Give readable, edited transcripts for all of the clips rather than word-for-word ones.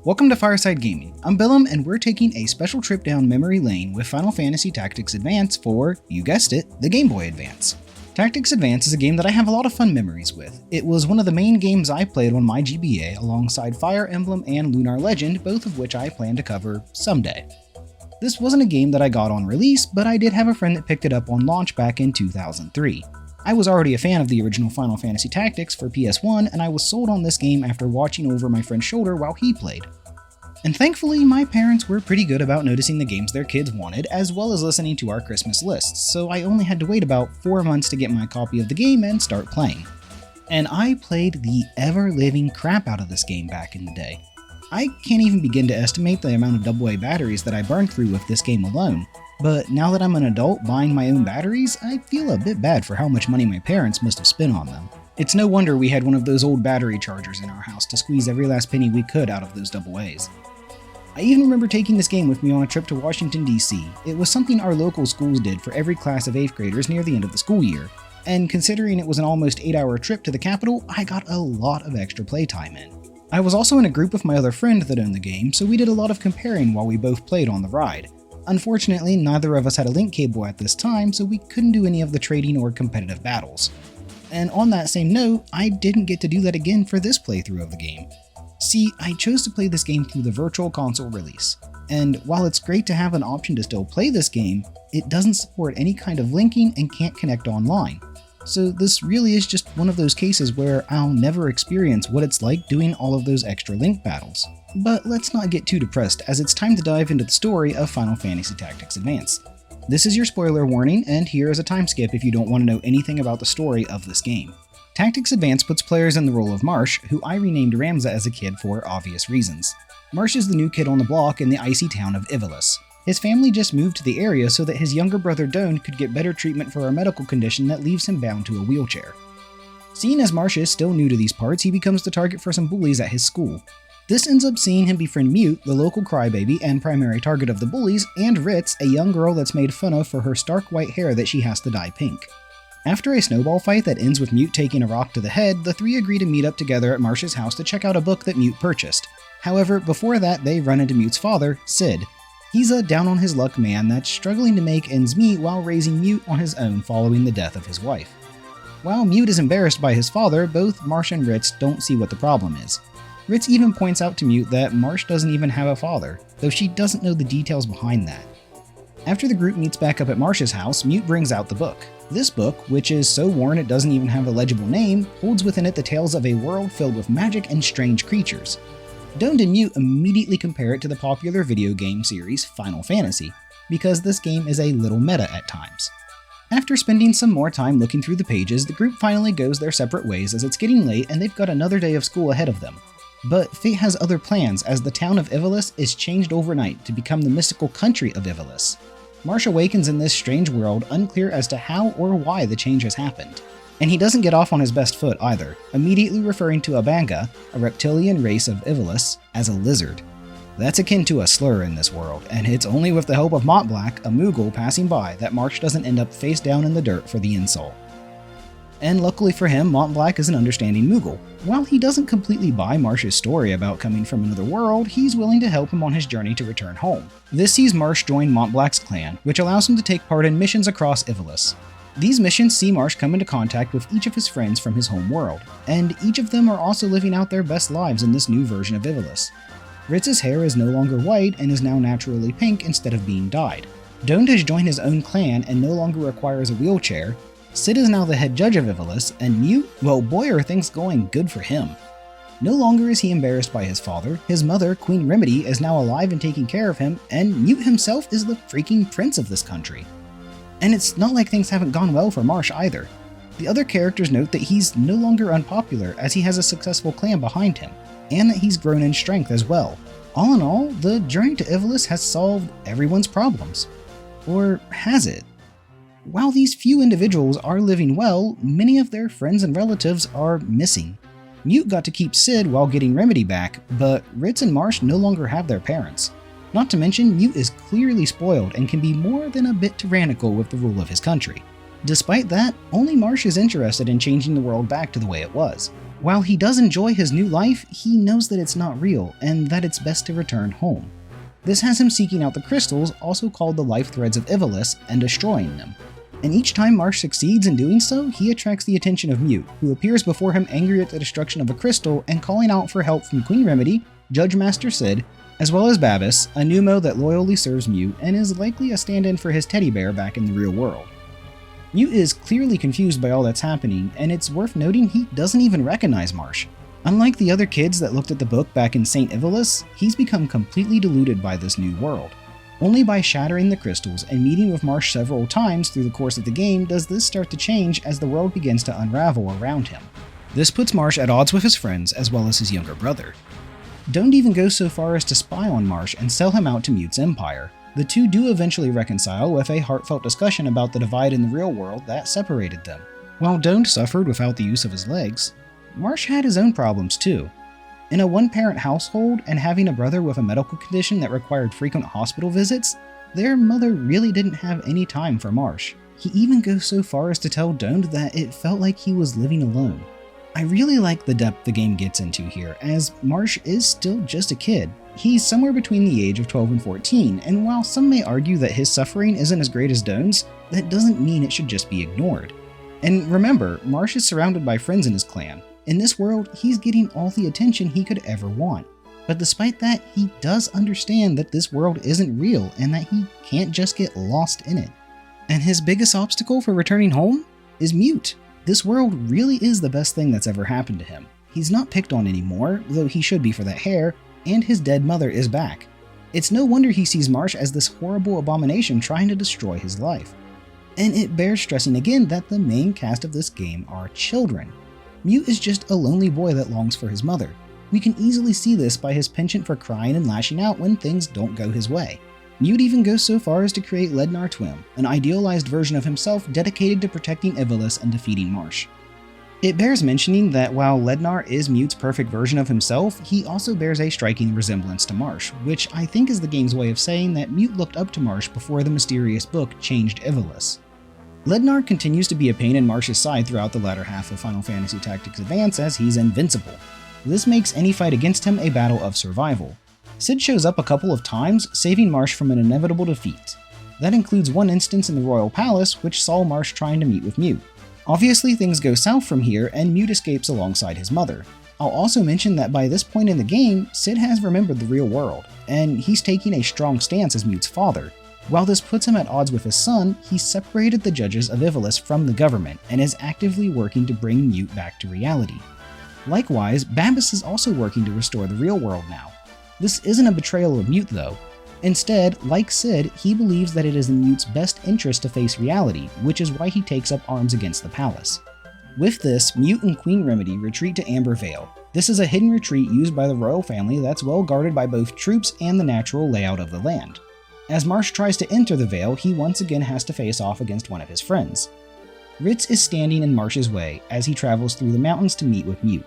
Welcome to Fireside Gaming. I'm Billum, and we're taking a special trip down memory lane with Final Fantasy Tactics Advance for, you guessed it, the Game Boy Advance. Tactics Advance is a game that I have a lot of fun memories with. It was one of the main games I played on my GBA alongside Fire Emblem and Lunar Legend, both of which I plan to cover someday. This wasn't a game that I got on release, but I did have a friend that picked it up on launch back in 2003. I was already a fan of the original Final Fantasy Tactics for PS1, and I was sold on this game after watching over my friend's shoulder while he played. And thankfully, my parents were pretty good about noticing the games their kids wanted, as well as listening to our Christmas lists, so I only had to wait about 4 months to get my copy of the game and start playing. And I played the ever-living crap out of this game back in the day. I can't even begin to estimate the amount of AA batteries that I burned through with this game alone, but now that I'm an adult buying my own batteries, I feel a bit bad for how much money my parents must have spent on them. It's no wonder we had one of those old battery chargers in our house to squeeze every last penny we could out of those AAs. I even remember taking this game with me on a trip to Washington, D.C. It was something our local schools did for every class of 8th graders near the end of the school year, and considering it was an almost 8-hour trip to the capital, I got a lot of extra playtime in. I was also in a group with my other friend that owned the game, so we did a lot of comparing while we both played on the ride. Unfortunately, neither of us had a link cable at this time, so we couldn't do any of the trading or competitive battles. And on that same note, I didn't get to do that again for this playthrough of the game. See, I chose to play this game through the Virtual Console release, and while it's great to have an option to still play this game, it doesn't support any kind of linking and can't connect online. So this really is just one of those cases where I'll never experience what it's like doing all of those extra link battles. But let's not get too depressed, as it's time to dive into the story of Final Fantasy Tactics Advance. This is your spoiler warning, and here is a time skip if you don't want to know anything about the story of this game. Tactics Advance puts players in the role of Marsh, who I renamed Ramza as a kid for obvious reasons. Marsh is the new kid on the block in the icy town of Ivalice. His family just moved to the area so that his younger brother Doan could get better treatment for a medical condition that leaves him bound to a wheelchair. Seeing as Marsh is still new to these parts, he becomes the target for some bullies at his school. This ends up seeing him befriend Mute, the local crybaby and primary target of the bullies, and Ritz, a young girl that's made fun of for her stark white hair that she has to dye pink. After a snowball fight that ends with Mute taking a rock to the head, the three agree to meet up together at Marsh's house to check out a book that Mute purchased. However, before that, they run into Mute's father, Sid. He's a down-on-his-luck man that's struggling to make ends meet while raising Mute on his own following the death of his wife. While Mute is embarrassed by his father, both Marsh and Ritz don't see what the problem is. Ritz even points out to Mute that Marsh doesn't even have a father, though she doesn't know the details behind that. After the group meets back up at Marsh's house, Mute brings out the book. This book, which is so worn it doesn't even have a legible name, holds within it the tales of a world filled with magic and strange creatures. Doan and Mute immediately compare it to the popular video game series Final Fantasy, because this game is a little meta at times. After spending some more time looking through the pages, the group finally goes their separate ways as it's getting late and they've got another day of school ahead of them. But fate has other plans as the town of Ivalice is changed overnight to become the mystical country of Ivalice. Marsh awakens in this strange world, unclear as to how or why the change has happened. And he doesn't get off on his best foot either, immediately referring to Abanga, a reptilian race of Ivalice, as a lizard. That's akin to a slur in this world, and it's only with the help of Montblanc, a Moogle passing by, that Marsh doesn't end up face down in the dirt for the insult. And luckily for him, Montblanc is an understanding Moogle. While he doesn't completely buy Marsh's story about coming from another world, he's willing to help him on his journey to return home. This sees Marsh join Montblanc's clan, which allows him to take part in missions across Ivalice. These missions see Marsh come into contact with each of his friends from his home world, and each of them are also living out their best lives in this new version of Ivalice. Ritz's hair is no longer white and is now naturally pink instead of being dyed. Doan has joined his own clan and no longer requires a wheelchair. Sid is now the head judge of Ivalice, and Mute, well, boy are things going good for him. No longer is he embarrassed by his father, his mother, Queen Remedy, is now alive and taking care of him, and Mute himself is the freaking prince of this country. And it's not like things haven't gone well for Marsh either. The other characters note that he's no longer unpopular as he has a successful clan behind him, and that he's grown in strength as well. All in all, the journey to Ivalice has solved everyone's problems. Or has it? While these few individuals are living well, many of their friends and relatives are missing. Mute got to keep Sid while getting Remedy back, but Ritz and Marsh no longer have their parents. Not to mention, Mute is clearly spoiled and can be more than a bit tyrannical with the rule of his country. Despite that, only Marsh is interested in changing the world back to the way it was. While he does enjoy his new life, he knows that it's not real and that it's best to return home. This has him seeking out the crystals, also called the life threads of Ivalice, and destroying them. And each time Marsh succeeds in doing so, he attracts the attention of Mute, who appears before him angry at the destruction of a crystal and calling out for help from Queen Remedy, Judge Master Cid, as well as Babis, a Numo that loyally serves Mute and is likely a stand-in for his teddy bear back in the real world. Mute is clearly confused by all that's happening, and it's worth noting he doesn't even recognize Marsh. Unlike the other kids that looked at the book back in St. Ivalice, he's become completely deluded by this new world. Only by shattering the crystals and meeting with Marsh several times through the course of the game does this start to change as the world begins to unravel around him. This puts Marsh at odds with his friends as well as his younger brother. Don't even go so far as to spy on Marsh and sell him out to Mute's empire. The two do eventually reconcile with a heartfelt discussion about the divide in the real world that separated them. While Don't suffered without the use of his legs, Marsh had his own problems too. In a one-parent household and having a brother with a medical condition that required frequent hospital visits, their mother really didn't have any time for Marsh. He even goes so far as to tell Don't that it felt like he was living alone. I really like the depth the game gets into here, as Marsh is still just a kid. He's somewhere between the age of 12 and 14, and while some may argue that his suffering isn't as great as Doan's, that doesn't mean it should just be ignored. And remember, Marsh is surrounded by friends in his clan. In this world, he's getting all the attention he could ever want. But despite that, he does understand that this world isn't real and that he can't just get lost in it. And his biggest obstacle for returning home is Mute. This world really is the best thing that's ever happened to him. He's not picked on anymore, though he should be for that hair, and his dead mother is back. It's no wonder he sees Marsh as this horrible abomination trying to destroy his life. And it bears stressing again that the main cast of this game are children. Mute is just a lonely boy that longs for his mother. We can easily see this by his penchant for crying and lashing out when things don't go his way. Mute even goes so far as to create Lednar Twim, an idealized version of himself dedicated to protecting Ivalice and defeating Marsh. It bears mentioning that while Lednar is Mute's perfect version of himself, he also bears a striking resemblance to Marsh, which I think is the game's way of saying that Mute looked up to Marsh before the mysterious book changed Ivalice. Lednar continues to be a pain in Marsh's side throughout the latter half of Final Fantasy Tactics Advance as he's invincible. This makes any fight against him a battle of survival. Cid shows up a couple of times, saving Marsh from an inevitable defeat. That includes one instance in the Royal Palace, which saw Marsh trying to meet with Mute. Obviously things go south from here, and Mute escapes alongside his mother. I'll also mention that by this point in the game, Cid has remembered the real world, and he's taking a strong stance as Mute's father. While this puts him at odds with his son, he's separated the judges of Ivalice from the government and is actively working to bring Mute back to reality. Likewise, Babis is also working to restore the real world now. This isn't a betrayal of Mute though. Instead, like Cid, he believes that it is in Mute's best interest to face reality, which is why he takes up arms against the palace. With this, Mute and Queen Remedy retreat to Amber Vale. This is a hidden retreat used by the royal family that's well guarded by both troops and the natural layout of the land. As Marsh tries to enter the Vale, he once again has to face off against one of his friends. Ritz is standing in Marsh's way as he travels through the mountains to meet with Mute.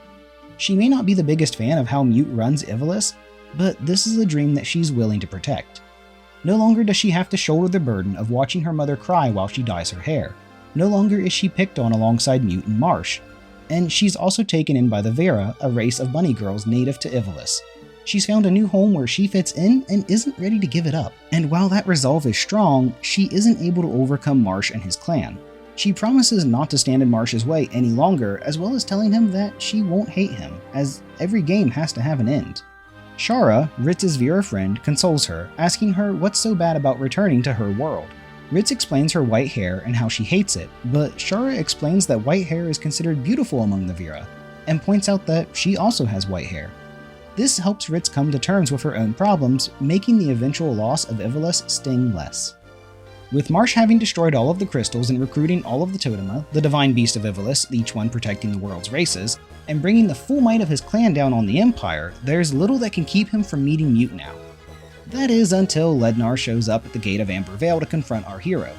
She may not be the biggest fan of how Mute runs Ivalice, but this is a dream that she's willing to protect. No longer does she have to shoulder the burden of watching her mother cry while she dyes her hair. No longer is she picked on alongside Mute and Marsh. And she's also taken in by the Vera, a race of bunny girls native to Ivalice. She's found a new home where she fits in and isn't ready to give it up. And while that resolve is strong, she isn't able to overcome Marsh and his clan. She promises not to stand in Marsh's way any longer, as well as telling him that she won't hate him, as every game has to have an end. Shara, Ritz's Vera friend, consoles her, asking her what's so bad about returning to her world. Ritz explains her white hair and how she hates it, but Shara explains that white hair is considered beautiful among the Vera, and points out that she also has white hair. This helps Ritz come to terms with her own problems, making the eventual loss of Ivalice sting less. With Marsh having destroyed all of the crystals and recruiting all of the Todama, the divine beast of Ivalice, each one protecting the world's races, and bringing the full might of his clan down on the Empire, there's little that can keep him from meeting Mute now. That is until Lednar shows up at the gate of Amber Vale to confront our hero.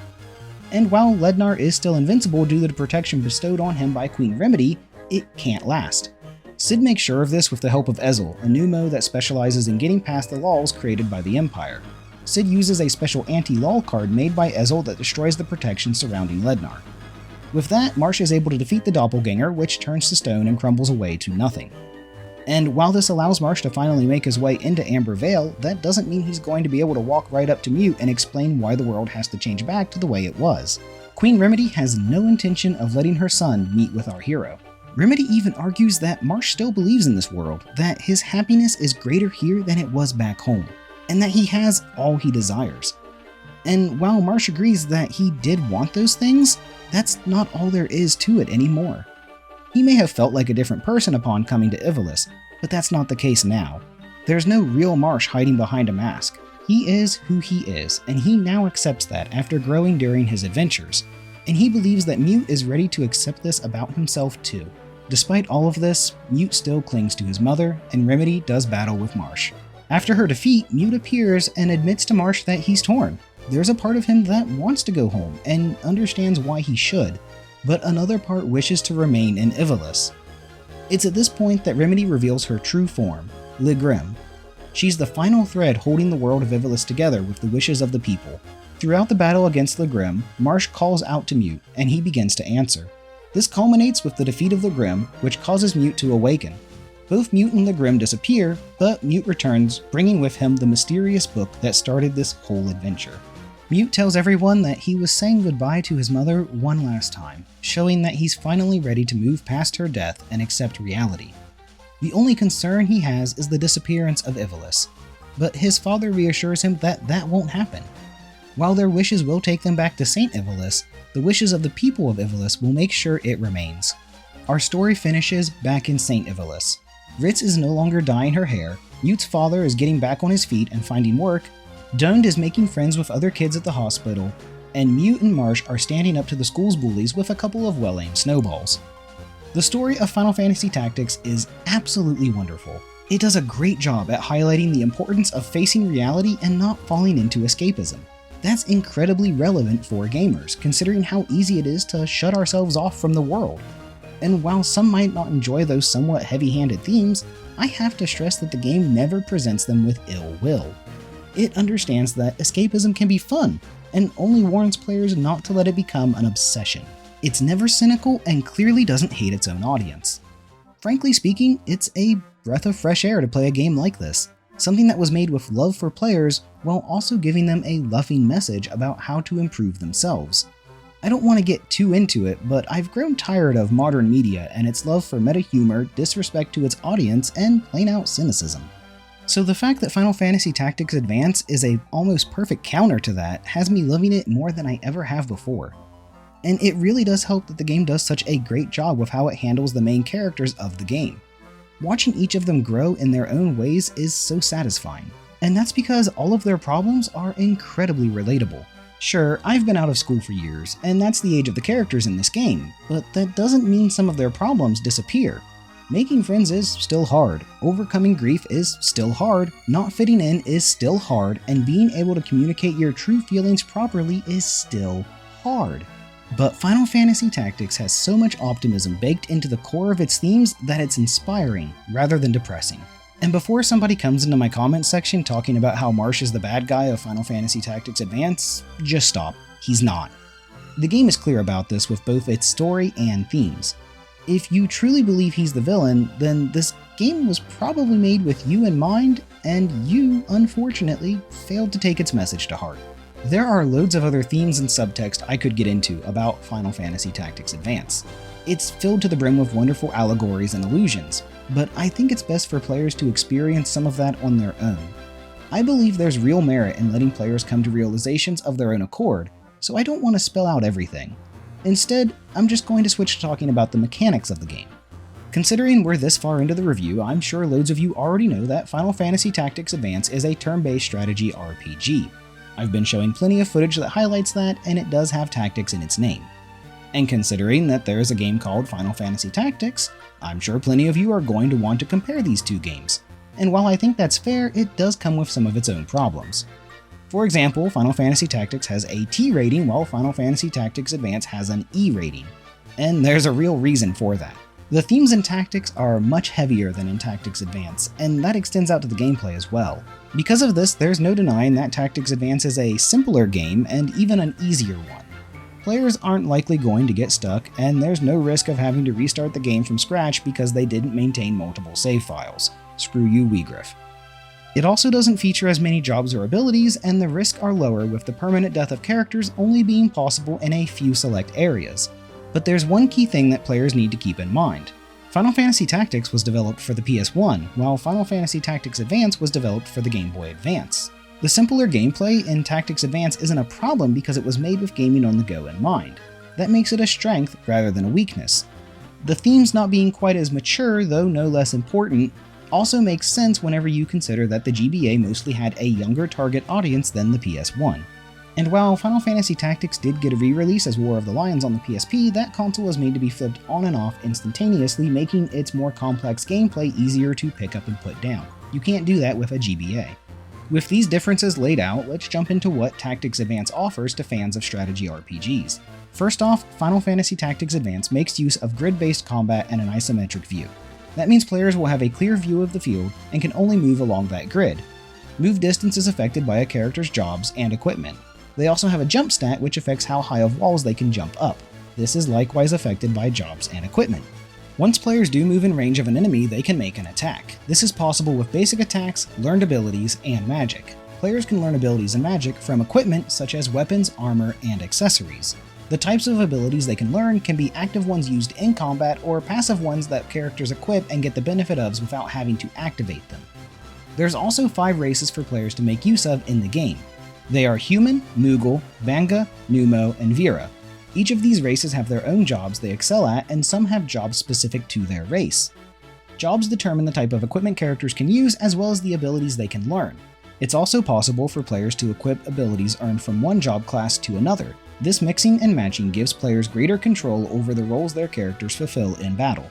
And while Lednar is still invincible due to the protection bestowed on him by Queen Remedy, it can't last. Cid makes sure of this with the help of Ezel, a Numo that specializes in getting past the laws created by the Empire. Cid uses a special anti-law card made by Ezel that destroys the protection surrounding Lednar. With that, Marsh is able to defeat the doppelganger, which turns to stone and crumbles away to nothing. And while this allows Marsh to finally make his way into Amber Vale, that doesn't mean he's going to be able to walk right up to Mute and explain why the world has to change back to the way it was. Queen Remedy has no intention of letting her son meet with our hero. Remedy even argues that Marsh still believes in this world, that his happiness is greater here than it was back home, and that he has all he desires. And while Marsh agrees that he did want those things, that's not all there is to it anymore. He may have felt like a different person upon coming to Ivalice, but that's not the case now. There's no real Marsh hiding behind a mask. He is who he is, and he now accepts that after growing during his adventures. And he believes that Mute is ready to accept this about himself too. Despite all of this, Mute still clings to his mother, and Remedy does battle with Marsh. After her defeat, Mute appears and admits to Marsh that he's torn. There's a part of him that wants to go home and understands why he should, but another part wishes to remain in Ivalice. It's at this point that Remedy reveals her true form, Ligrim. She's the final thread holding the world of Ivalice together with the wishes of the people. Throughout the battle against Ligrim, Marsh calls out to Mute, and he begins to answer. This culminates with the defeat of Ligrim, which causes Mute to awaken. Both Mute and Ligrim disappear, but Mute returns, bringing with him the mysterious book that started this whole adventure. Mute tells everyone that he was saying goodbye to his mother one last time, showing that he's finally ready to move past her death and accept reality. The only concern he has is the disappearance of Ivalice, but his father reassures him that that won't happen. While their wishes will take them back to St. Ivalice, the wishes of the people of Ivalice will make sure it remains. Our story finishes back in St. Ivalice. Ritz is no longer dyeing her hair, Mute's father is getting back on his feet and finding work, Doned is making friends with other kids at the hospital, and Mute and Marsh are standing up to the school's bullies with a couple of well-aimed snowballs. The story of Final Fantasy Tactics is absolutely wonderful. It does a great job at highlighting the importance of facing reality and not falling into escapism. That's incredibly relevant for gamers, considering how easy it is to shut ourselves off from the world. And while some might not enjoy those somewhat heavy-handed themes, I have to stress that the game never presents them with ill will. It understands that escapism can be fun, and only warns players not to let it become an obsession. It's never cynical and clearly doesn't hate its own audience. Frankly speaking, it's a breath of fresh air to play a game like this, something that was made with love for players while also giving them a loving message about how to improve themselves. I don't want to get too into it, but I've grown tired of modern media and its love for meta-humor, disrespect to its audience, and plain-out cynicism. So the fact that Final Fantasy Tactics Advance is a almost perfect counter to that has me loving it more than I ever have before. And it really does help that the game does such a great job with how it handles the main characters of the game. Watching each of them grow in their own ways is so satisfying, and that's because all of their problems are incredibly relatable. Sure, I've been out of school for years, and that's the age of the characters in this game, but that doesn't mean some of their problems disappear. Making friends is still hard, overcoming grief is still hard, not fitting in is still hard, and being able to communicate your true feelings properly is still hard. But Final Fantasy Tactics has so much optimism baked into the core of its themes that it's inspiring, rather than depressing. And before somebody comes into my comments section talking about how Marsh is the bad guy of Final Fantasy Tactics Advance, just stop. He's not. The game is clear about this with both its story and themes. If you truly believe he's the villain, then this game was probably made with you in mind, and you, unfortunately, failed to take its message to heart. There are loads of other themes and subtext I could get into about Final Fantasy Tactics Advance. It's filled to the brim with wonderful allegories and allusions, but I think it's best for players to experience some of that on their own. I believe there's real merit in letting players come to realizations of their own accord, so I don't want to spell out everything. Instead, I'm just going to switch to talking about the mechanics of the game. Considering we're this far into the review, I'm sure loads of you already know that Final Fantasy Tactics Advance is a turn-based strategy RPG. I've been showing plenty of footage that highlights that, and it does have tactics in its name. And considering that there is a game called Final Fantasy Tactics, I'm sure plenty of you are going to want to compare these two games. And while I think that's fair, it does come with some of its own problems. For example, Final Fantasy Tactics has a T rating while Final Fantasy Tactics Advance has an E rating. And there's a real reason for that. The themes in Tactics are much heavier than in Tactics Advance, and that extends out to the gameplay as well. Because of this, there's no denying that Tactics Advance is a simpler game and even an easier one. Players aren't likely going to get stuck, and there's no risk of having to restart the game from scratch because they didn't maintain multiple save files. Screw you, Weegriff. It also doesn't feature as many jobs or abilities, and the risks are lower with the permanent death of characters only being possible in a few select areas. But there's one key thing that players need to keep in mind. Final Fantasy Tactics was developed for the PS1, while Final Fantasy Tactics Advance was developed for the Game Boy Advance. The simpler gameplay in Tactics Advance isn't a problem because it was made with gaming on the go in mind. That makes it a strength rather than a weakness. The themes not being quite as mature, though no less important, also makes sense whenever you consider that the GBA mostly had a younger target audience than the PS1. And while Final Fantasy Tactics did get a re-release as War of the Lions on the PSP, that console was made to be flipped on and off instantaneously, making its more complex gameplay easier to pick up and put down. You can't do that with a GBA. With these differences laid out, let's jump into what Tactics Advance offers to fans of strategy RPGs. First off, Final Fantasy Tactics Advance makes use of grid-based combat and an isometric view. That means players will have a clear view of the field and can only move along that grid. Move distance is affected by a character's jobs and equipment. They also have a jump stat which affects how high of walls they can jump up. This is likewise affected by jobs and equipment. Once players do move in range of an enemy, they can make an attack. This is possible with basic attacks, learned abilities, and magic. Players can learn abilities and magic from equipment such as weapons, armor, and accessories. The types of abilities they can learn can be active ones used in combat or passive ones that characters equip and get the benefit of without having to activate them. There's also 5 races for players to make use of in the game. They are Human, Moogle, Vanga, Numo, and Vera. Each of these races have their own jobs they excel at, and some have jobs specific to their race. Jobs determine the type of equipment characters can use as well as the abilities they can learn. It's also possible for players to equip abilities earned from one job class to another. This mixing and matching gives players greater control over the roles their characters fulfill in battle.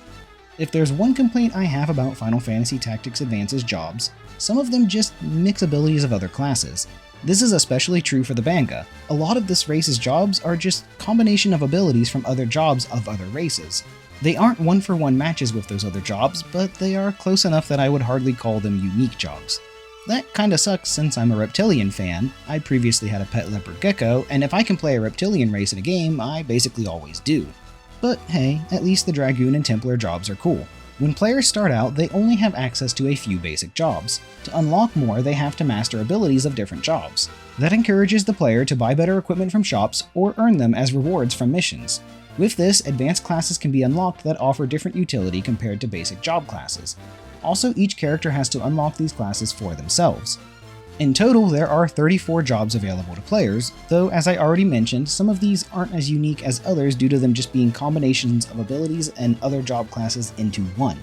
If there's one complaint I have about Final Fantasy Tactics Advance's jobs, some of them just mix abilities of other classes. This is especially true for the Vanga. A lot of this race's jobs are just combination of abilities from other jobs of other races. They aren't one-for-one matches with those other jobs, but they are close enough that I would hardly call them unique jobs. That kinda sucks since I'm a reptilian fan. I previously had a pet leopard gecko, and if I can play a reptilian race in a game, I basically always do. But hey, at least the Dragoon and Templar jobs are cool. When players start out, they only have access to a few basic jobs. To unlock more, they have to master abilities of different jobs. That encourages the player to buy better equipment from shops or earn them as rewards from missions. With this, advanced classes can be unlocked that offer different utility compared to basic job classes. Also, each character has to unlock these classes for themselves. In total, there are 34 jobs available to players, though as I already mentioned, some of these aren't as unique as others due to them just being combinations of abilities and other job classes into one.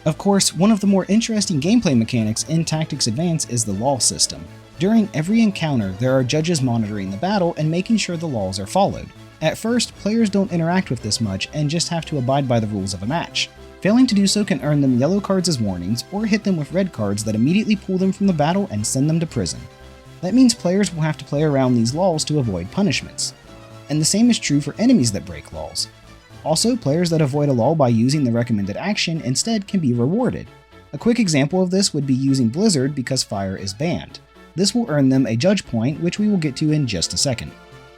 Of course, one of the more interesting gameplay mechanics in Tactics Advance is the law system. During every encounter, there are judges monitoring the battle and making sure the laws are followed. At first, players don't interact with this much and just have to abide by the rules of a match. Failing to do so can earn them yellow cards as warnings, or hit them with red cards that immediately pull them from the battle and send them to prison. That means players will have to play around these laws to avoid punishments. And the same is true for enemies that break laws. Also, players that avoid a law by using the recommended action instead can be rewarded. A quick example of this would be using Blizzard because fire is banned. This will earn them a judge point, which we will get to in just a second.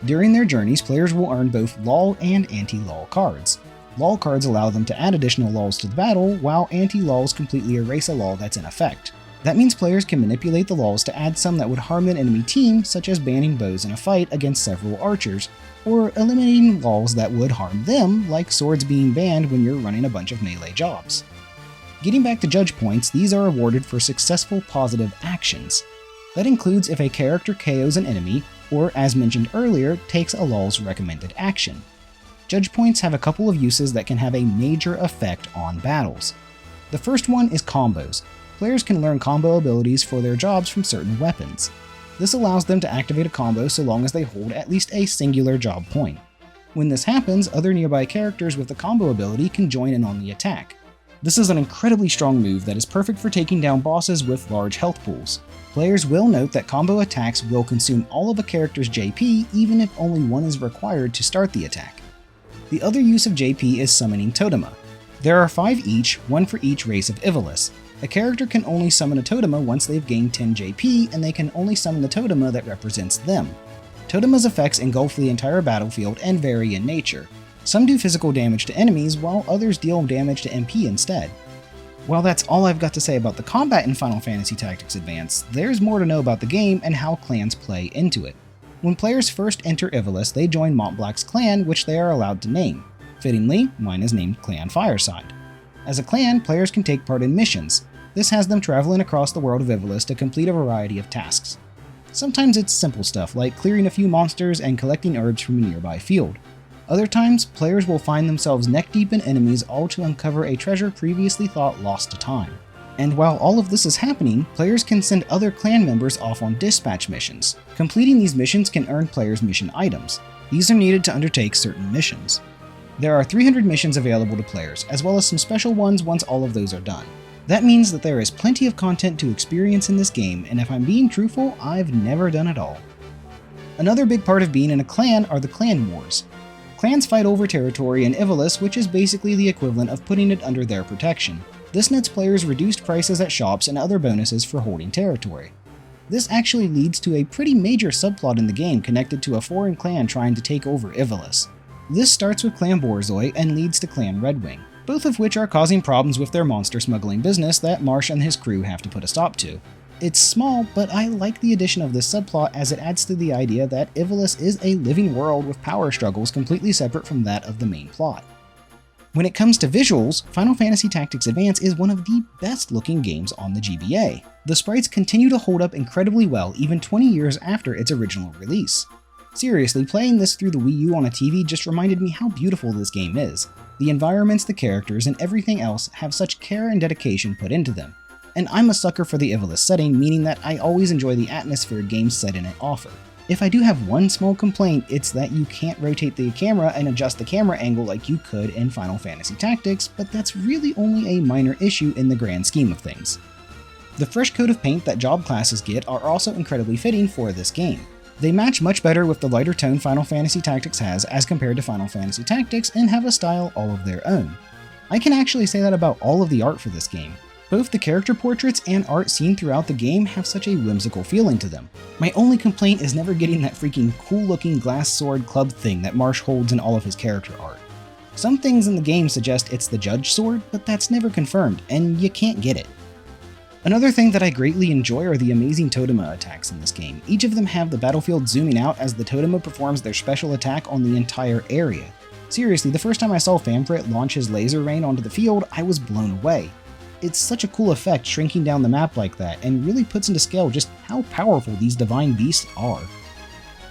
During their journeys, players will earn both law and anti-law cards. Law cards allow them to add additional laws to the battle, while anti-laws completely erase a law that's in effect. That means players can manipulate the laws to add some that would harm an enemy team, such as banning bows in a fight against several archers, or eliminating laws that would harm them, like swords being banned when you're running a bunch of melee jobs. Getting back to judge points, these are awarded for successful positive actions. That includes if a character KOs an enemy, or as mentioned earlier, takes a law's recommended action. Judge points have a couple of uses that can have a major effect on battles. The first one is combos. Players can learn combo abilities for their jobs from certain weapons. This allows them to activate a combo so long as they hold at least a singular job point. When this happens, other nearby characters with the combo ability can join in on the attack. This is an incredibly strong move that is perfect for taking down bosses with large health pools. Players will note that combo attacks will consume all of a character's JP even if only one is required to start the attack. The other use of JP is summoning Todama. There are 5 each, one for each race of Ivalice. A character can only summon a Todama once they've gained 10 JP, and they can only summon the Todama that represents them. Todama's effects engulf the entire battlefield and vary in nature. Some do physical damage to enemies, while others deal damage to MP instead. While that's all I've got to say about the combat in Final Fantasy Tactics Advance, there's more to know about the game and how clans play into it. When players first enter Ivalice, they join Montblanc's clan, which they are allowed to name. Fittingly, mine is named Clan Fireside. As a clan, players can take part in missions. This has them traveling across the world of Ivalice to complete a variety of tasks. Sometimes it's simple stuff like clearing a few monsters and collecting herbs from a nearby field. Other times, players will find themselves neck-deep in enemies, all to uncover a treasure previously thought lost to time. And while all of this is happening, players can send other clan members off on dispatch missions. Completing these missions can earn players mission items. These are needed to undertake certain missions. There are 300 missions available to players, as well as some special ones once all of those are done. That means that there is plenty of content to experience in this game, and if I'm being truthful, I've never done it all. Another big part of being in a clan are the clan wars. Clans fight over territory in Ivalice, which is basically the equivalent of putting it under their protection. This nets players reduced prices at shops and other bonuses for holding territory. This actually leads to a pretty major subplot in the game connected to a foreign clan trying to take over Ivalice. This starts with Clan Borzoi and leads to Clan Redwing, both of which are causing problems with their monster smuggling business that Marsh and his crew have to put a stop to. It's small, but I like the addition of this subplot as it adds to the idea that Ivalice is a living world with power struggles completely separate from that of the main plot. When it comes to visuals, Final Fantasy Tactics Advance is one of the best looking games on the GBA. The sprites continue to hold up incredibly well even 20 years after its original release. Seriously, playing this through the Wii U on a TV just reminded me how beautiful this game is. The environments, the characters, and everything else have such care and dedication put into them. And I'm a sucker for the Ivalice setting, meaning that I always enjoy the atmosphere games set in it offer. If I do have one small complaint, it's that you can't rotate the camera and adjust the camera angle like you could in Final Fantasy Tactics, but that's really only a minor issue in the grand scheme of things. The fresh coat of paint that job classes get are also incredibly fitting for this game. They match much better with the lighter tone Final Fantasy Tactics has as compared to Final Fantasy Tactics and have a style all of their own. I can actually say that about all of the art for this game. Both the character portraits and art seen throughout the game have such a whimsical feeling to them. My only complaint is never getting that freaking cool looking glass sword club thing that Marsh holds in all of his character art. Some things in the game suggest it's the Judge sword, but that's never confirmed, and you can't get it. Another thing that I greatly enjoy are the amazing Todama attacks in this game. Each of them have the battlefield zooming out as the Todama performs their special attack on the entire area. Seriously, the first time I saw Famfrit launch his laser rain onto the field, I was blown away. It's such a cool effect shrinking down the map like that, and really puts into scale just how powerful these divine beasts are.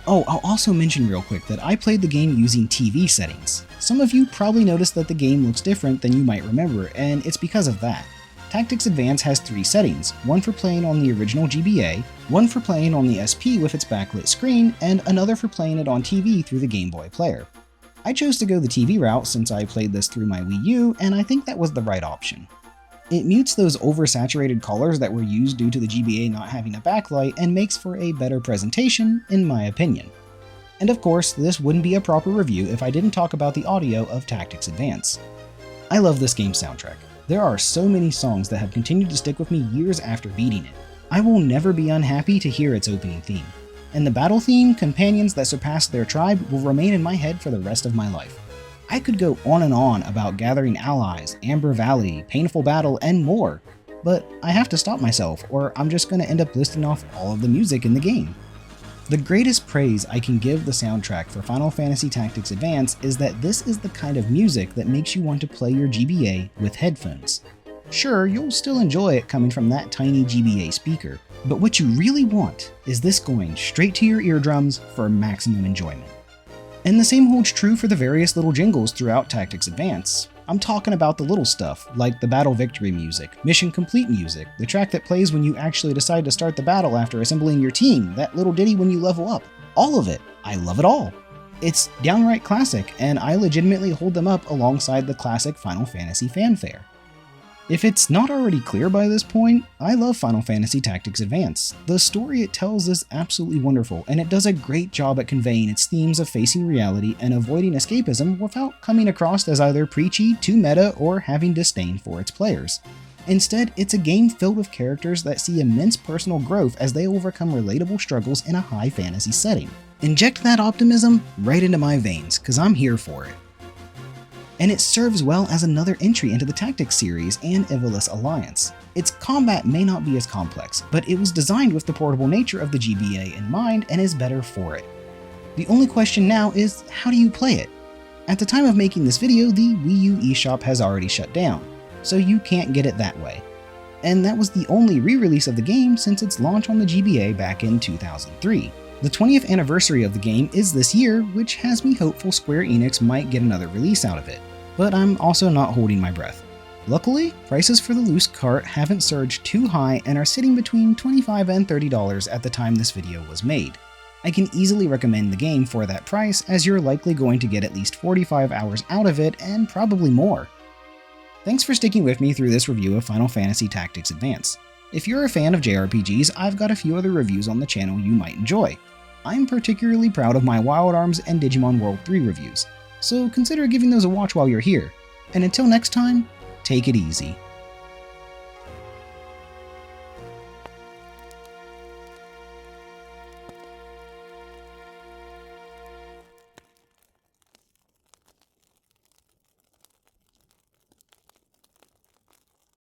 Oh, I'll also mention real quick that I played the game using TV settings. Some of you probably noticed that the game looks different than you might remember, and it's because of that. Tactics Advance has 3 settings, one for playing on the original GBA, one for playing on the SP with its backlit screen, and another for playing it on TV through the Game Boy player. I chose to go the TV route since I played this through my Wii U, and I think that was the right option. It mutes those oversaturated colors that were used due to the GBA not having a backlight and makes for a better presentation, in my opinion. And of course, this wouldn't be a proper review if I didn't talk about the audio of Tactics Advance. I love this game's soundtrack. There are so many songs that have continued to stick with me years after beating it. I will never be unhappy to hear its opening theme. And the battle theme, Companions That Surpass Their Tribe, will remain in my head for the rest of my life. I could go on and on about gathering allies, Amber Valley, Painful Battle, and more, but I have to stop myself or I'm just going to end up listing off all of the music in the game. The greatest praise I can give the soundtrack for Final Fantasy Tactics Advance is that this is the kind of music that makes you want to play your GBA with headphones. Sure, you'll still enjoy it coming from that tiny GBA speaker, but what you really want is this going straight to your eardrums for maximum enjoyment. And the same holds true for the various little jingles throughout Tactics Advance. I'm talking about the little stuff, like the battle victory music, mission complete music, the track that plays when you actually decide to start the battle after assembling your team, that little ditty when you level up. All of it. I love it all. It's downright classic, and I legitimately hold them up alongside the classic Final Fantasy fanfare. If it's not already clear by this point, I love Final Fantasy Tactics Advance. The story it tells is absolutely wonderful, and it does a great job at conveying its themes of facing reality and avoiding escapism without coming across as either preachy, too meta, or having disdain for its players. Instead, it's a game filled with characters that see immense personal growth as they overcome relatable struggles in a high fantasy setting. Inject that optimism right into my veins, cause I'm here for it. And it serves well as another entry into the Tactics series and Ivalice Alliance. Its combat may not be as complex, but it was designed with the portable nature of the GBA in mind and is better for it. The only question now is, how do you play it? At the time of making this video, the Wii U eShop has already shut down, so you can't get it that way. And that was the only re-release of the game since its launch on the GBA back in 2003. The 20th anniversary of the game is this year, which has me hopeful Square Enix might get another release out of it, but I'm also not holding my breath. Luckily, prices for the loose cart haven't surged too high and are sitting between $25 and $30 at the time this video was made. I can easily recommend the game for that price, as you're likely going to get at least 45 hours out of it and probably more. Thanks for sticking with me through this review of Final Fantasy Tactics Advance. If you're a fan of JRPGs, I've got a few other reviews on the channel you might enjoy. I'm particularly proud of my Wild Arms and Digimon World 3 reviews, so consider giving those a watch while you're here. And until next time, take it easy.